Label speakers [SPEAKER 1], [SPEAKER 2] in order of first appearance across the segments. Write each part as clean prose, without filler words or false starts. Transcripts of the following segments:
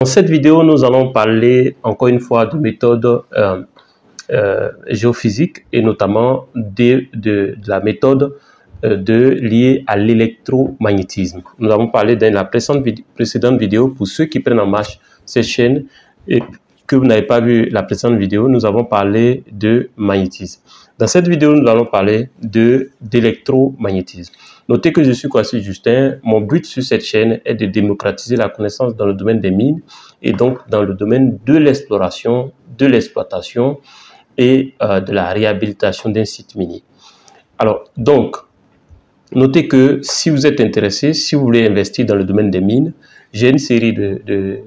[SPEAKER 1] Dans cette vidéo, nous allons parler encore une fois de méthodes géophysiques et notamment de la méthode liée à l'électromagnétisme. Nous avons parlé dans la précédente vidéo. Pour ceux qui prennent en marche cette chaîne et que vous n'avez pas vu la précédente vidéo, nous avons parlé de magnétisme. Dans cette vidéo, nous allons parler d'électromagnétisme. Notez que je suis Kwasi Justin. Mon but sur cette chaîne est de démocratiser la connaissance dans le domaine des mines et donc dans le domaine de l'exploration, de l'exploitation et de la réhabilitation d'un site minier. Alors, donc, notez que si vous êtes intéressé, si vous voulez investir dans le domaine des mines, j'ai une série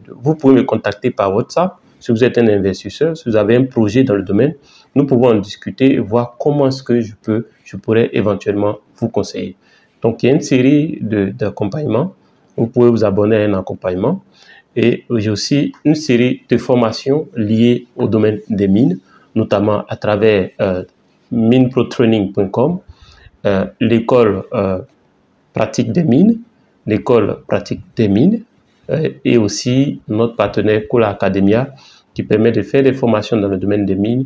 [SPEAKER 1] vous pouvez me contacter par WhatsApp. Si vous êtes un investisseur, si vous avez un projet dans le domaine, nous pouvons en discuter et voir comment est-ce que je pourrais éventuellement vous conseiller. Donc, il y a une série d'accompagnements. Vous pouvez vous abonner à un accompagnement. Et j'ai aussi une série de formations liées au domaine des mines, notamment à travers mineprotraining.com, l'école pratique des mines, l'école pratique des mines, et aussi notre partenaire Kola Academia qui permet de faire des formations dans le domaine des mines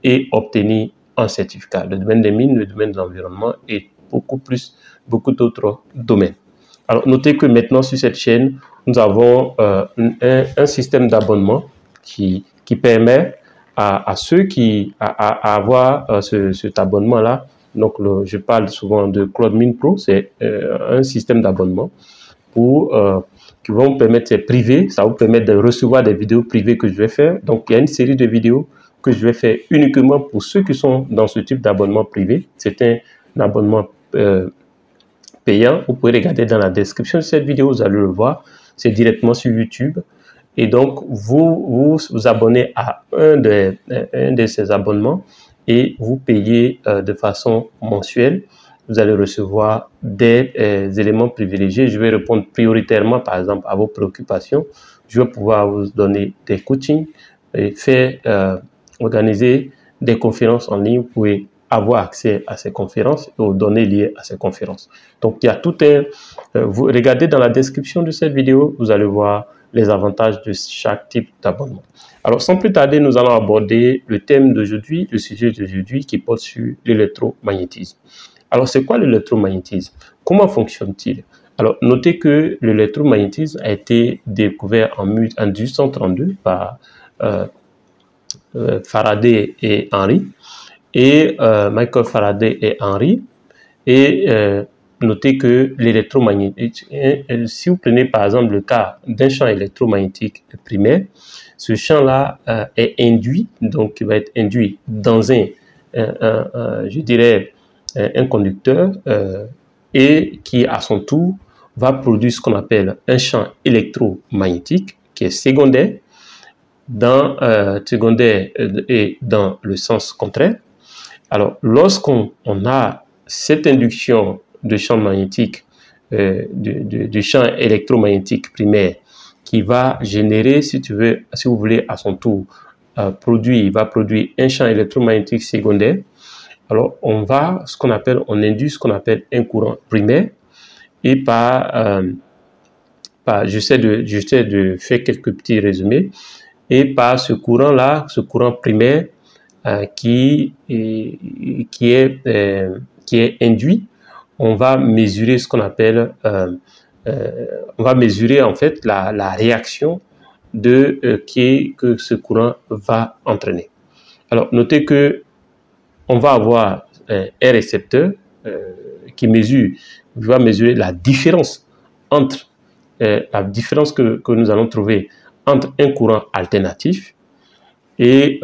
[SPEAKER 1] et obtenir un certificat. Le domaine des mines, le domaine de l'environnement et beaucoup d'autres domaines. Alors, notez que maintenant sur cette chaîne, nous avons un système d'abonnement qui permet à ceux qui avoir cet abonnement-là. Donc, je parle souvent de Cloud Mine Pro, c'est un système d'abonnement qui va vous permettre, c'est privé, ça vous permet de recevoir des vidéos privées que je vais faire. Donc, il y a une série de vidéos que je vais faire uniquement pour ceux qui sont dans ce type d'abonnement privé. C'est un abonnement payant. Vous pouvez regarder dans la description de cette vidéo, vous allez le voir. C'est directement sur YouTube. Et donc, vous abonnez à un de ces abonnements et vous payez de façon mensuelle. Vous allez recevoir des éléments privilégiés. Je vais répondre prioritairement, par exemple, à vos préoccupations. Je vais pouvoir vous donner des coachings et organiser des conférences en ligne. Vous pouvez avoir accès à ces conférences et aux données liées à ces conférences. Donc, il y a tout vous regardez dans la description de cette vidéo, vous allez voir les avantages de chaque type d'abonnement. Alors, sans plus tarder, nous allons aborder le thème d'aujourd'hui, le sujet d'aujourd'hui qui porte sur l'électromagnétisme. Alors, c'est quoi l'électromagnétisme? Comment fonctionne-t-il? Alors, notez que l'électromagnétisme a été découvert en 1832 par Faraday et Henry. Et Michael Faraday et Henry. Et notez que l'électromagnétisme, si vous prenez par exemple le cas d'un champ électromagnétique primaire, ce champ-là est induit, donc il va être induit dans je dirais, un conducteur et qui à son tour va produire ce qu'on appelle un champ électromagnétique qui est secondaire et dans le sens contraire. Alors, lorsqu'on a cette induction de champ magnétique, du champ électromagnétique primaire qui va générer, si vous voulez, à son tour, il va produire un champ électromagnétique secondaire. Alors, on induit ce qu'on appelle un courant primaire et j'essaie de faire quelques petits résumés. Et par ce courant-là, ce courant primaire qui est induit, on va mesurer ce qu'on appelle, on va mesurer en fait la réaction que ce courant va entraîner. Alors, notez que on va avoir un récepteur qui va mesurer la différence entre que nous allons trouver entre un courant alternatif et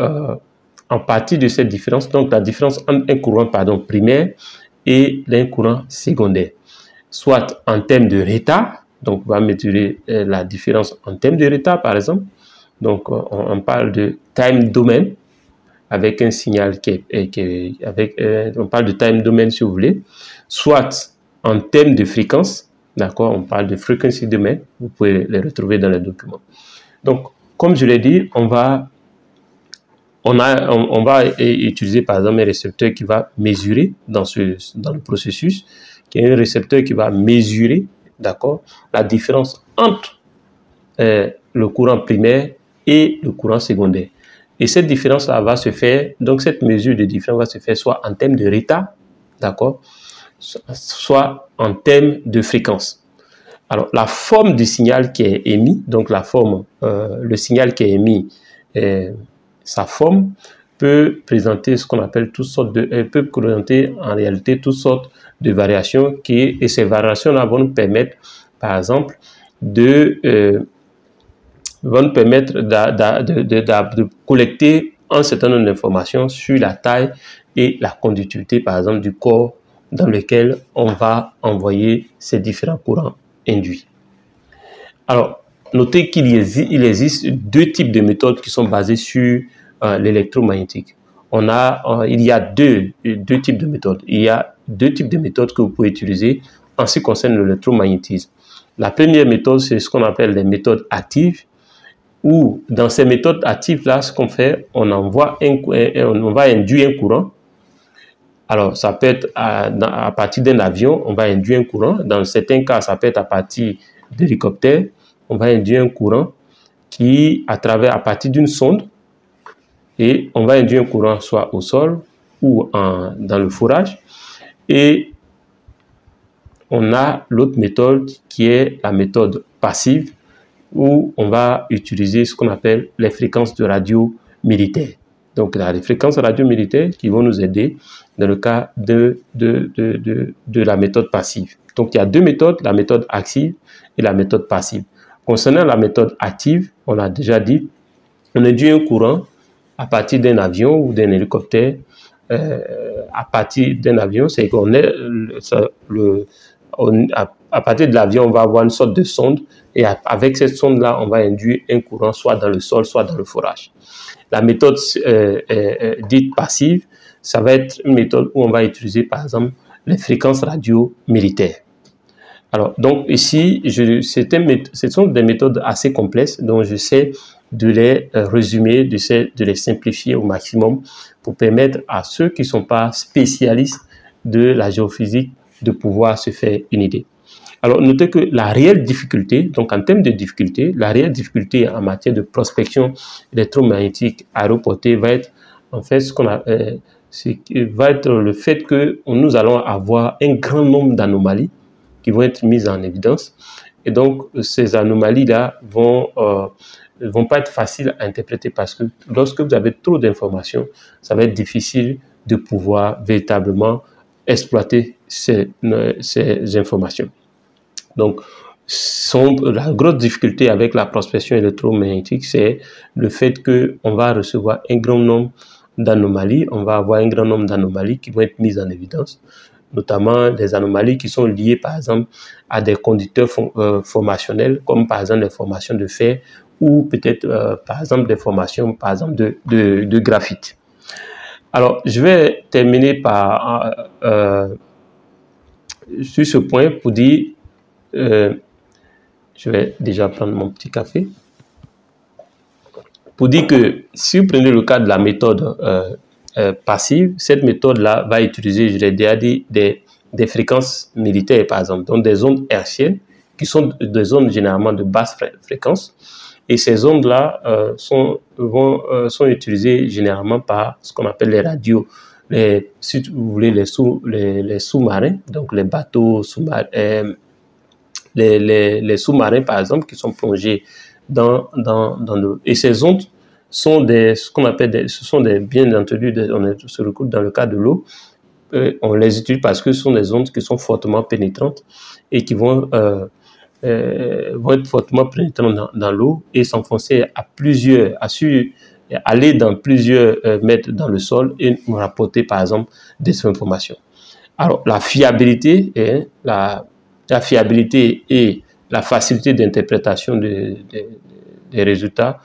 [SPEAKER 1] en partie de cette différence, donc la différence entre un courant primaire et un courant secondaire, soit en termes de retard, donc on va mesurer la différence en termes de retard par exemple, donc on parle de time domain avec un signal on parle de time domain si vous voulez, soit en termes de fréquence, d'accord, on parle de frequency domain, vous pouvez les retrouver dans les documents. Donc, comme je l'ai dit, on va utiliser par exemple un récepteur qui va mesurer dans le processus, qui est un récepteur qui va mesurer, d'accord, la différence entre le courant primaire et le courant secondaire. Et cette différence-là va se faire, donc cette mesure de différence va se faire soit en termes de retard, d'accord, soit en termes de fréquence. Alors, la forme du signal qui est émis, donc la forme, le signal qui est émis, sa forme peut présenter ce qu'on appelle toutes sortes de, peut présenter en réalité toutes sortes de variations et ces variations-là vont nous permettre, par exemple, de collecter un certain nombre d'informations sur la taille et la conductivité, par exemple, du corps dans lequel on va envoyer ces différents courants induits. Alors, notez qu'il existe deux types de méthodes qui sont basées sur l'électromagnétique. Il y a deux types de méthodes. Il y a deux types de méthodes que vous pouvez utiliser en ce qui concerne l'électromagnétisme. La première méthode, c'est ce qu'on appelle les méthodes actives, où dans ces méthodes actives-là, ce qu'on fait, on va induire un courant. Alors, ça peut être à partir d'un avion, on va induire un courant. Dans certains cas, ça peut être à partir d'hélicoptères. On va induire un courant qui, à partir d'une sonde, et on va induire un courant soit au sol ou dans le fourrage. Et on a l'autre méthode qui est la méthode passive, où on va utiliser ce qu'on appelle les fréquences de radio militaires. Donc, les fréquences radio militaires qui vont nous aider dans le cas de la méthode passive. Donc, il y a deux méthodes, la méthode active et la méthode passive. Concernant la méthode active, on a déjà dit, on induit un courant à partir d'un avion ou d'un hélicoptère. À partir d'un avion, c'est qu'on est à partir de l'avion, on va avoir une sorte de sonde et avec cette sonde-là, on va induire un courant soit dans le sol, soit dans le forage. La méthode dite passive, ça va être une méthode où on va utiliser par exemple les fréquences radio militaires. Alors, donc ici, ce sont des méthodes assez complexes dont j'essaie de les résumer, de les simplifier au maximum pour permettre à ceux qui ne sont pas spécialistes de la géophysique de pouvoir se faire une idée. Alors, notez que la réelle difficulté, donc en termes de difficulté, la réelle difficulté en matière de prospection électromagnétique aéroportée va être en fait va être le fait que nous allons avoir un grand nombre d'anomalies qui vont être mises en évidence. Et donc, ces anomalies-là vont pas être faciles à interpréter parce que lorsque vous avez trop d'informations, ça va être difficile de pouvoir véritablement exploiter ces informations. Donc, la grosse difficulté avec la prospection électromagnétique, c'est le fait qu'on va recevoir un grand nombre d'anomalies. On va avoir un grand nombre d'anomalies qui vont être mises en évidence, notamment des anomalies qui sont liées, par exemple, à des conducteurs formationnels, comme par exemple les formations de fer ou peut-être, par exemple, des formations, par exemple, de graphite. Alors, je vais terminer par sur ce point pour dire, je vais déjà prendre mon petit café, pour dire que si vous prenez le cas de la méthode passive, cette méthode-là va utiliser, je l'ai déjà dit, des fréquences militaires, par exemple, donc des ondes hertziennes, qui sont des ondes généralement de basse fréquence. Et ces ondes-là sont utilisées généralement par ce qu'on appelle les radios, si vous voulez, les sous-marins, donc les bateaux sous-marins, les sous-marins, par exemple, qui sont plongés dans l'eau. Et ces ondes sont ce qu'on appelle bien entendu, on se retrouve dans le cas de l'eau. On les utilise parce que ce sont des ondes qui sont fortement pénétrantes et qui vont être fortement pénétrantes dans l'eau et s'enfoncer aller dans plusieurs mètres dans le sol et nous rapporter, par exemple, des informations. Alors, la fiabilité et la facilité d'interprétation des résultats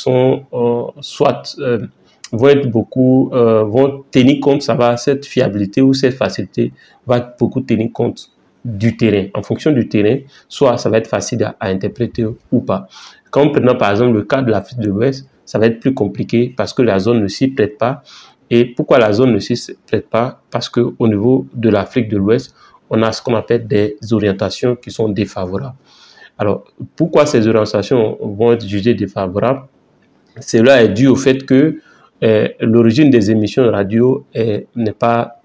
[SPEAKER 1] vont tenir compte, cette fiabilité ou cette facilité va beaucoup tenir compte du terrain. En fonction du terrain, soit ça va être facile à interpréter ou pas. Quand prenons par exemple le cas de l'Afrique de l'Ouest, ça va être plus compliqué parce que la zone ne s'y prête pas. Et pourquoi la zone ne s'y prête pas? Parce qu'au niveau de l'Afrique de l'Ouest, on a ce qu'on appelle des orientations qui sont défavorables. Alors, pourquoi ces orientations vont être jugées défavorables? Cela est dû au fait que l'origine des émissions radio n'est pas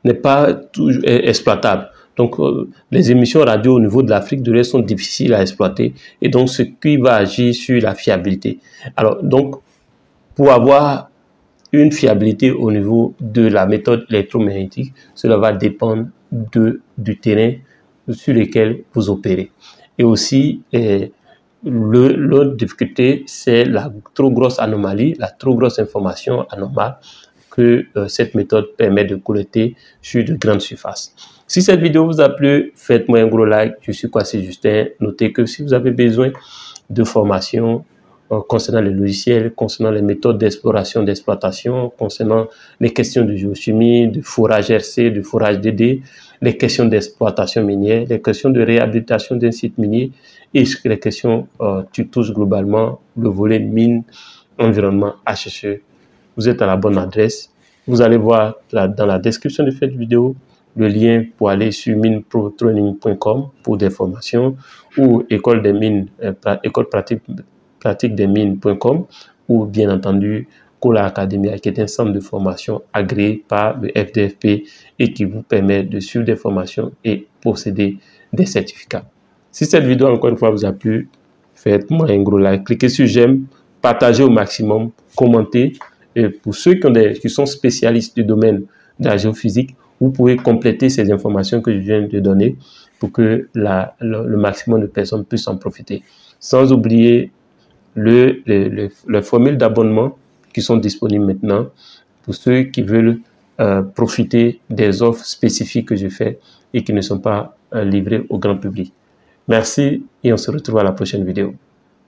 [SPEAKER 1] n'est pas toujours exploitable. Donc, les émissions radio au niveau de l'Afrique de l'Est sont difficiles à exploiter et donc ce qui va agir sur la fiabilité. Alors, donc, pour avoir une fiabilité au niveau de la méthode électromagnétique, cela va dépendre du terrain sur lequel vous opérez. Et aussi, l'autre difficulté, c'est la trop grosse anomalie, la trop grosse information anormale que cette méthode permet de collecter sur de grandes surfaces. Si cette vidéo vous a plu, faites-moi un gros like. Je suis Kwasi Justin. Notez que si vous avez besoin de formation concernant les logiciels, concernant les méthodes d'exploration, d'exploitation, concernant les questions de géochimie, de forage RC, de forage DD, les questions d'exploitation minière, les questions de réhabilitation d'un site minier et les questions qui touchent globalement le volet mine, environnement, HSE. Vous êtes à la bonne adresse. Vous allez voir dans la description de cette vidéo le lien pour aller sur mineprotraining.com pour des formations ou école pratique des mines.com ou bien entendu Kola Academia qui est un centre de formation agréé par le FDFP et qui vous permet de suivre des formations et posséder des certificats. Si cette vidéo encore une fois vous a plu, faites-moi un gros like, cliquez sur j'aime, partagez au maximum, commentez. Et pour ceux qui sont spécialistes du domaine de la géophysique, vous pouvez compléter ces informations que je viens de donner pour que le maximum de personnes puissent en profiter. Sans oublier les formules d'abonnement qui sont disponibles maintenant pour ceux qui veulent profiter des offres spécifiques que je fais et qui ne sont pas livrées au grand public. Merci et on se retrouve à la prochaine vidéo.